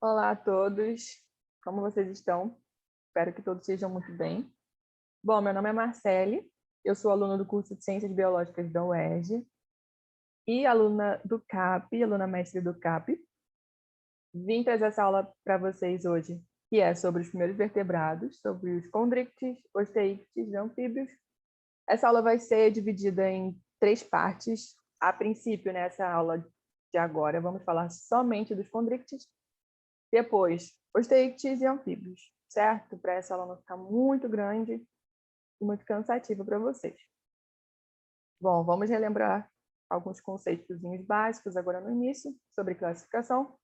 Olá a todos, como vocês estão? Espero que todos estejam muito bem. Bom, meu nome é Marcele, eu sou aluna do curso de Ciências Biológicas da UERJ e aluna do CAP, aluna mestre do CAP. Vim trazer essa aula para vocês hoje, que é sobre os primeiros vertebrados, sobre os condrictes, osteíctes e anfíbios. Essa aula vai ser dividida em 3 partes. A princípio, nessa aula de agora, vamos falar somente dos condrictes. Depois, osteíctes e anfíbios, certo? Para essa aula não ficar muito grande e muito cansativa para vocês. Bom, vamos relembrar alguns conceitos básicos agora no início sobre classificação.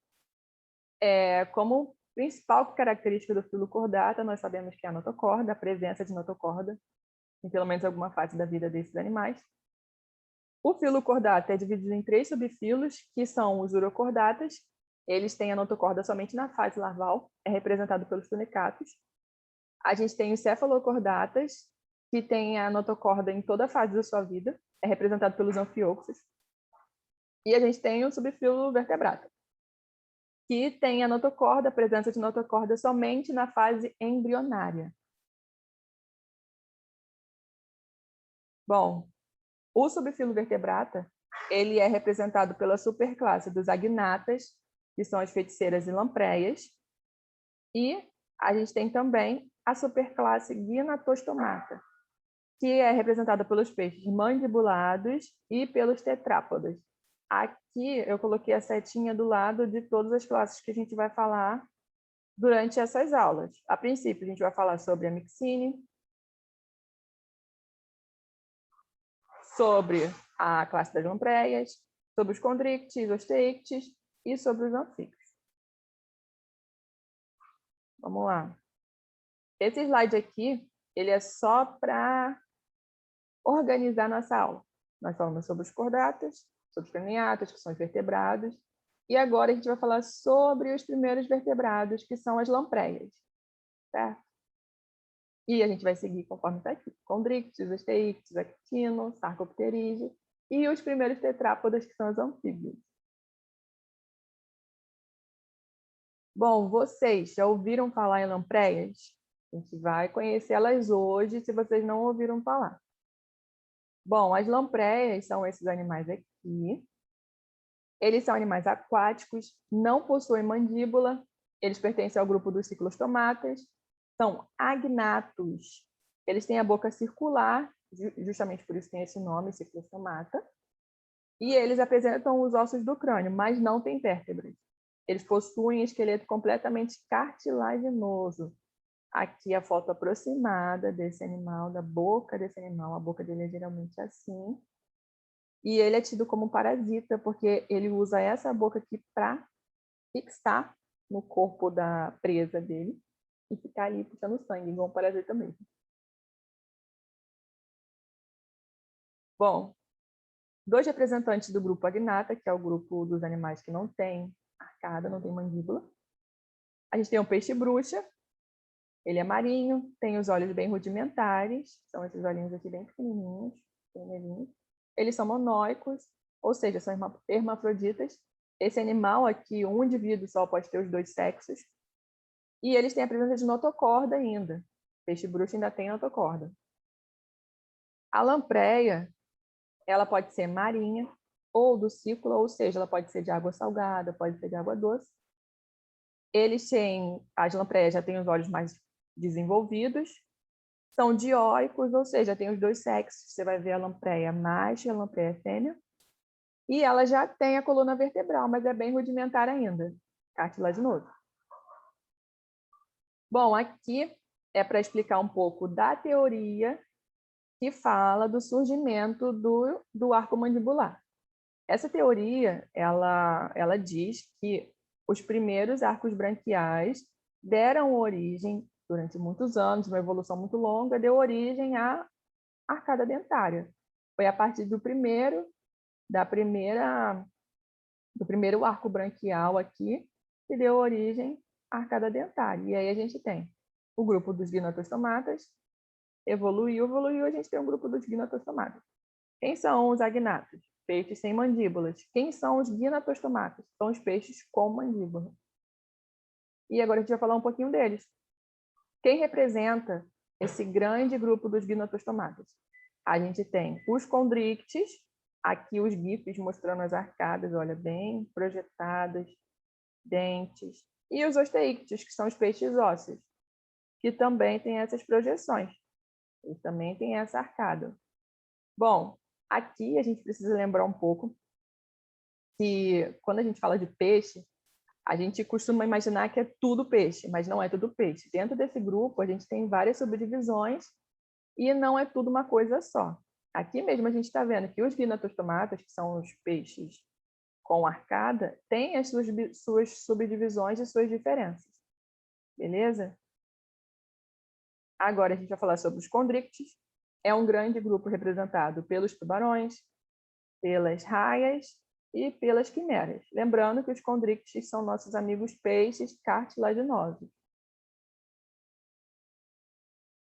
Como principal característica do filo cordata, nós sabemos que é a notocorda, a presença de notocorda em pelo menos alguma fase da vida desses animais. O filo cordata é dividido em 3 subfilos, que são os urocordatas. Eles têm a notocorda somente na fase larval, é representado pelos tunicatos. A gente tem os cefalocordatas, que tem a notocorda em toda a fase da sua vida, é representado pelos anfíoxos. E a gente tem o subfilo vertebrata, que tem a notocorda, a presença de notocorda somente na fase embrionária. Bom, o subfilo vertebrata, ele é representado pela superclasse dos agnatas, que são as feiticeiras e lampreias, e a gente tem também a superclasse gnatostomata, que é representada pelos peixes mandibulados e pelos tetrápodes. Aqui eu coloquei a setinha do lado de todas as classes que a gente vai falar durante essas aulas. A princípio, a gente vai falar sobre a mixine, sobre a classe das lampreias, sobre os condrictes, osteíctes e sobre os anfíbios. Vamos lá. Esse slide aqui, ele é só para organizar nossa aula. Nós falamos sobre os cordatas, sobre os craniatas, que são os vertebrados, e agora a gente vai falar sobre os primeiros vertebrados, que são as lampreias, certo? E a gente vai seguir conforme está aqui. Condrictes, osteíctes, actino, sarcopterígeo e os primeiros tetrápodas, que são os anfíbios. Bom, vocês já ouviram falar em lampreias? A gente vai conhecê-las hoje, se vocês não ouviram falar. Bom, as lampreias são esses animais aqui. Eles são animais aquáticos, não possuem mandíbula, eles pertencem ao grupo dos ciclostomatas, são agnatos. Eles têm a boca circular, justamente por isso tem esse nome, ciclostomata, e eles apresentam os ossos do crânio, mas não têm vértebras. Eles possuem esqueleto completamente cartilaginoso. Aqui a foto aproximada desse animal, da boca desse animal, a boca dele é geralmente assim. E ele é tido como parasita, porque ele usa essa boca aqui para fixar no corpo da presa dele e ficar ali puxando sangue, igual um parasita mesmo. Bom, 2 representantes do grupo Agnata, que é o grupo dos animais que não tem arcada, não tem mandíbula. A gente tem o peixe-bruxa, ele é marinho, tem os olhos bem rudimentares, são esses olhinhos aqui bem pequenininhos, vermelhinhos. Eles são monóicos, ou seja, são hermafroditas. Esse animal aqui, um indivíduo só pode ter os 2 sexos. E eles têm a presença de notocorda ainda. Peixe-bruxo ainda tem notocorda. A lampreia, ela pode ser marinha ou do ciclo, ou seja, ela pode ser de água salgada, pode ser de água doce. Eles têm, as lampreias já têm os olhos mais desenvolvidos, são dioicos, ou seja, tem os 2 sexos. Você vai ver a lampreia macho e a lampreia fêmea. E ela já tem a coluna vertebral, mas é bem rudimentar ainda, cartilaginoso. Bom, aqui é para explicar um pouco da teoria que fala do surgimento do arco mandibular. Essa teoria, ela diz que os primeiros arcos branquiais deram origem, durante muitos anos, uma evolução muito longa, deu origem à arcada dentária. Foi a partir do primeiro arco branquial aqui que deu origem à arcada dentária. E aí a gente tem o grupo dos gnatostomatas, evoluiu, a gente tem um grupo dos gnatostomatas. Quem são os agnatos? Peixes sem mandíbulas. Quem são os gnatostomatas? São os peixes com mandíbula. E agora a gente vai falar um pouquinho deles. Quem representa esse grande grupo dos gnatostomatas? A gente tem os condrictes, aqui os GIFs mostrando as arcadas, olha, bem projetadas, dentes. E os osteícteos, que são os peixes ósseos, que também têm essas projeções. Eles também têm essa arcada. Bom, aqui a gente precisa lembrar um pouco que quando a gente fala de peixe, a gente costuma imaginar que é tudo peixe, mas não é tudo peixe. Dentro desse grupo, a gente tem várias subdivisões e não é tudo uma coisa só. Aqui mesmo a gente está vendo que os gnatostomatas, que são os peixes com arcada, têm as suas subdivisões e suas diferenças. Beleza? Agora a gente vai falar sobre os condrictes. É um grande grupo representado pelos tubarões, pelas raias e pelas quimeras. Lembrando que os condrictes são nossos amigos peixes cartilaginosos.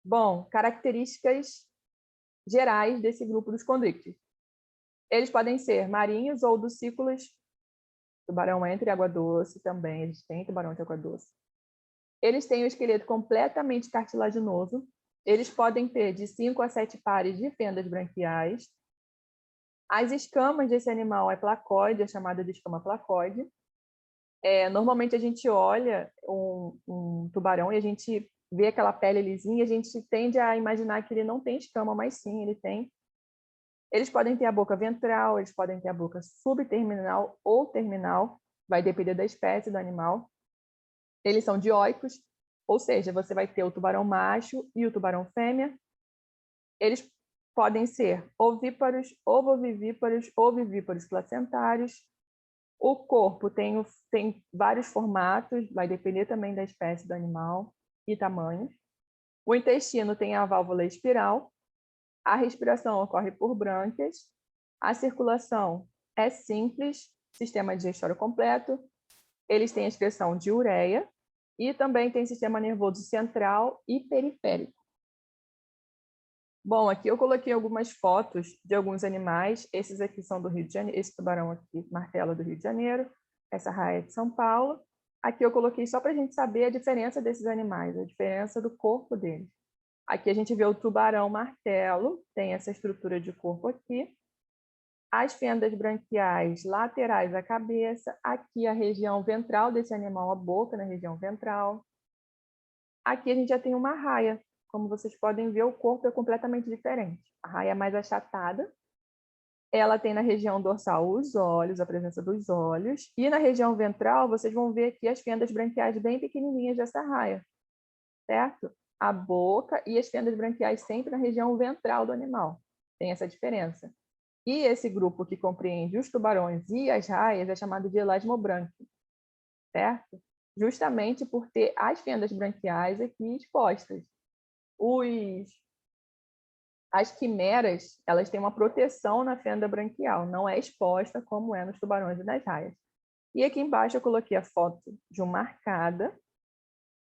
Bom, características gerais desse grupo dos condrictes. Eles podem ser marinhos ou ducícolas. Tubarão entre água doce também, eles têm tubarão de água doce. Eles têm o esqueleto completamente cartilaginoso. Eles podem ter de 5 a 7 pares de fendas branquiais. As escamas desse animal é placoide, é chamada de escama placoide. Normalmente a gente olha um tubarão e a gente vê aquela pele lisinha, a gente tende a imaginar que ele não tem escama, mas sim, ele tem. Eles podem ter a boca ventral, eles podem ter a boca subterminal ou terminal, vai depender da espécie do animal. Eles são dioicos, ou seja, você vai ter o tubarão macho e o tubarão fêmea. Eles podem ser ovíparos, ovovivíparos ou vivíparos placentários. O corpo tem vários formatos, vai depender também da espécie do animal e tamanho. O intestino tem a válvula espiral. A respiração ocorre por brânquias. A circulação é simples, sistema digestório completo. Eles têm a excreção de ureia e também tem sistema nervoso central e periférico. Bom, aqui eu coloquei algumas fotos de alguns animais. Esses aqui são do Rio de Janeiro. Esse tubarão aqui, martelo, do Rio de Janeiro. Essa raia é de São Paulo. Aqui eu coloquei só para a gente saber a diferença desses animais, a diferença do corpo deles. Aqui a gente vê o tubarão martelo, tem essa estrutura de corpo aqui. As fendas branquiais laterais à cabeça. Aqui a região ventral desse animal, a boca na região ventral. Aqui a gente já tem uma raia. Como vocês podem ver, o corpo é completamente diferente. A raia é mais achatada. Ela tem na região dorsal os olhos, a presença dos olhos. E na região ventral, vocês vão ver aqui as fendas branquiais bem pequenininhas dessa raia. Certo? A boca e as fendas branquiais sempre na região ventral do animal. Tem essa diferença. E esse grupo que compreende os tubarões e as raias é chamado de elasmobranquio. Certo? Justamente por ter as fendas branquiais aqui expostas. As quimeras, elas têm uma proteção na fenda branquial, não é exposta como é nos tubarões e nas raias. E aqui embaixo eu coloquei a foto de uma arcada,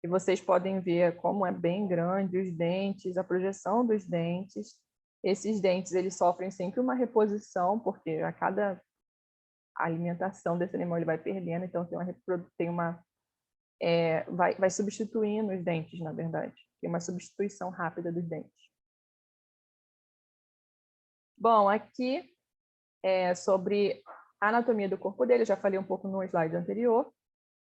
e vocês podem ver como é bem grande os dentes, a projeção dos dentes. Esses dentes, eles sofrem sempre uma reposição, porque a cada alimentação desse animal ele vai perdendo, então vai substituindo os dentes, na verdade. Tem uma substituição rápida dos dentes. Bom, aqui é sobre a anatomia do corpo dele, eu já falei um pouco no slide anterior.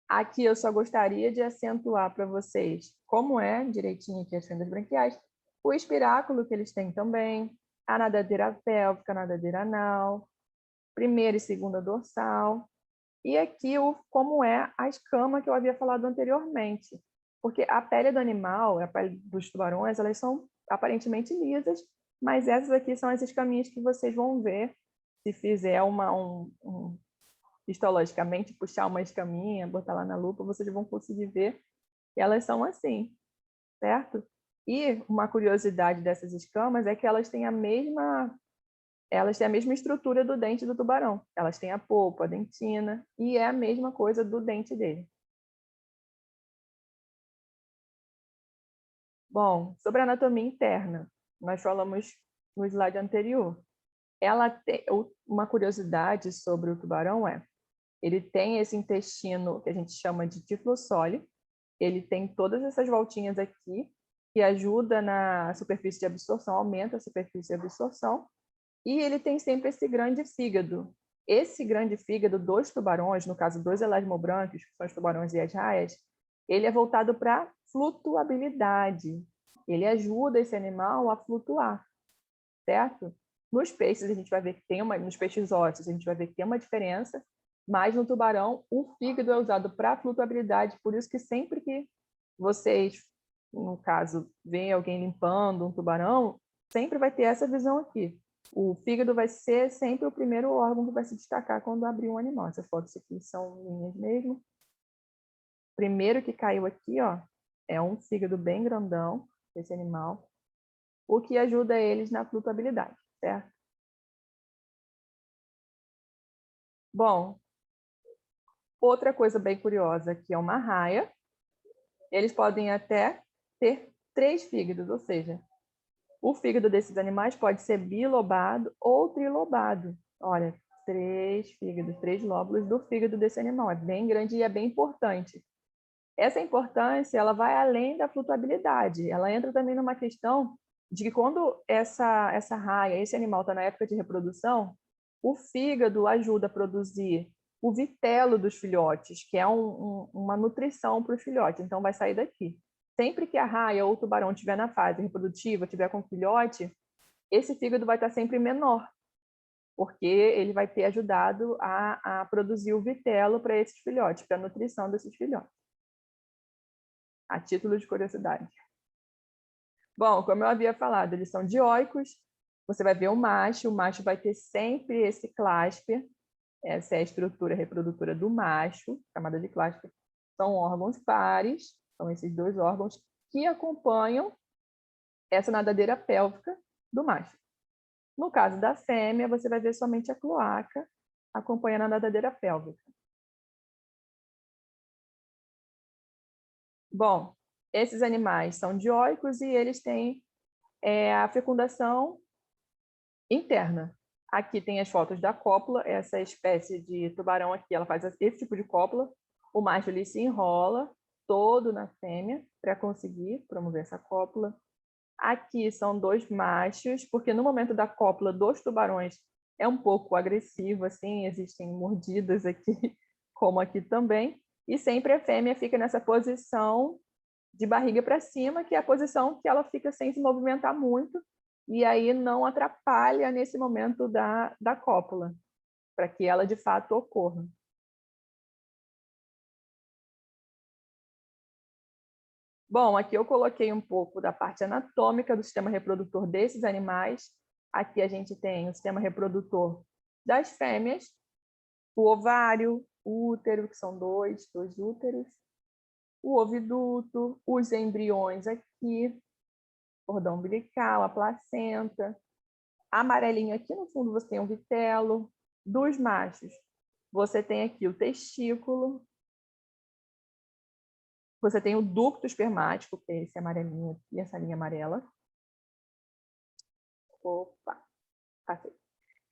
Aqui eu só gostaria de acentuar para vocês como é direitinho aqui as fendas branquiais, o espiráculo que eles têm também, a nadadeira pélvica, a nadadeira anal, primeira e segunda dorsal, e aqui como é a escama que eu havia falado anteriormente, porque a pele do animal, a pele dos tubarões, elas são aparentemente lisas, mas essas aqui são as escaminhas que vocês vão ver se fizer histologicamente, puxar uma escaminha, botar lá na lupa, vocês vão conseguir ver que elas são assim, certo? E uma curiosidade dessas escamas é que elas têm a mesma estrutura do dente do tubarão. Elas têm a polpa, a dentina, e é a mesma coisa do dente dele. Bom, sobre a anatomia interna, nós falamos no slide anterior. Uma curiosidade sobre o tubarão ele tem esse intestino que a gente chama de tiflossole, ele tem todas essas voltinhas aqui, que ajuda na superfície de absorção, aumenta a superfície de absorção, e ele tem sempre esse grande fígado. Esse grande fígado dos tubarões, no caso dos elasmobrancos, que são os tubarões e as raias, ele é voltado para flutuabilidade. Ele ajuda esse animal a flutuar, certo? Nos peixes, a gente vai ver que tem nos peixes ósseos, a gente vai ver que tem uma diferença, mas no tubarão, o fígado é usado para flutuabilidade, por isso que sempre que vocês, no caso, veem alguém limpando um tubarão, sempre vai ter essa visão aqui. O fígado vai ser sempre o primeiro órgão que vai se destacar quando abrir um animal. Essas fotos aqui são minhas mesmo. O primeiro que caiu aqui, ó, é um fígado bem grandão, esse animal, o que ajuda eles na flutuabilidade, certo? Bom, outra coisa bem curiosa, que é uma raia, eles podem até ter 3 fígados, ou seja, o fígado desses animais pode ser bilobado ou trilobado. Olha, 3 fígados, 3 lóbulos do fígado desse animal. É bem grande e é bem importante. Essa importância, ela vai além da flutuabilidade. Ela entra também numa questão de que quando essa raia, esse animal está na época de reprodução, o fígado ajuda a produzir o vitelo dos filhotes, que é uma nutrição para os filhotes. Então, vai sair daqui. Sempre que a raia ou o tubarão estiver na fase reprodutiva, estiver com filhote, esse fígado vai estar sempre menor, porque ele vai ter ajudado a produzir o vitelo para esses filhotes, para a nutrição desses filhotes. A título de curiosidade. Bom, como eu havia falado, eles são dioicos. Você vai ver o macho vai ter sempre esse clasper. Essa é a estrutura reprodutora do macho, chamada de clasper. São órgãos pares, são esses 2 órgãos que acompanham essa nadadeira pélvica do macho. No caso da fêmea, você vai ver somente a cloaca acompanhando a nadadeira pélvica. Bom, esses animais são dioicos e eles têm a fecundação interna. Aqui tem as fotos da cópula, essa espécie de tubarão aqui, ela faz esse tipo de cópula. O macho ele se enrola todo na fêmea para conseguir promover essa cópula. Aqui são 2 machos, porque no momento da cópula dos tubarões é um pouco agressivo, assim, existem mordidas aqui, como aqui também. E sempre a fêmea fica nessa posição de barriga para cima, que é a posição que ela fica sem se movimentar muito, e aí não atrapalha nesse momento da cópula, para que ela de fato ocorra. Bom, aqui eu coloquei um pouco da parte anatômica do sistema reprodutor desses animais. Aqui a gente tem o sistema reprodutor das fêmeas, o ovário, o útero, que são dois úteros, o oviduto, os embriões aqui, cordão umbilical, a placenta. Amarelinho aqui no fundo você tem o vitelo. Dos machos, você tem aqui o testículo. Você tem o ducto espermático, que é esse amarelinho aqui, essa linha amarela. Opa, passei.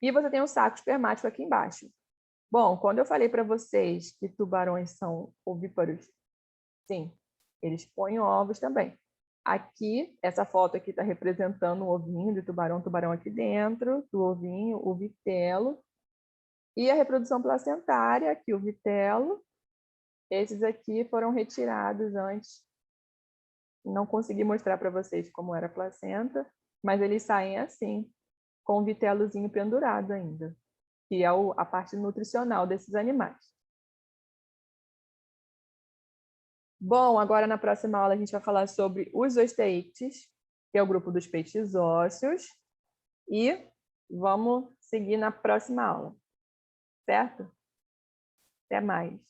E você tem o saco espermático aqui embaixo. Bom, quando eu falei para vocês que tubarões são ovíparos, sim, eles põem ovos também. Aqui, essa foto aqui está representando o ovinho de tubarão, tubarão aqui dentro, do ovinho, o vitelo. E a reprodução placentária, aqui o vitelo. Esses aqui foram retirados antes. Não consegui mostrar para vocês como era a placenta, mas eles saem assim, com o vitelozinho pendurado ainda, que é a parte nutricional desses animais. Bom, agora na próxima aula a gente vai falar sobre os osteíctes, que é o grupo dos peixes ósseos, e vamos seguir na próxima aula, certo? Até mais!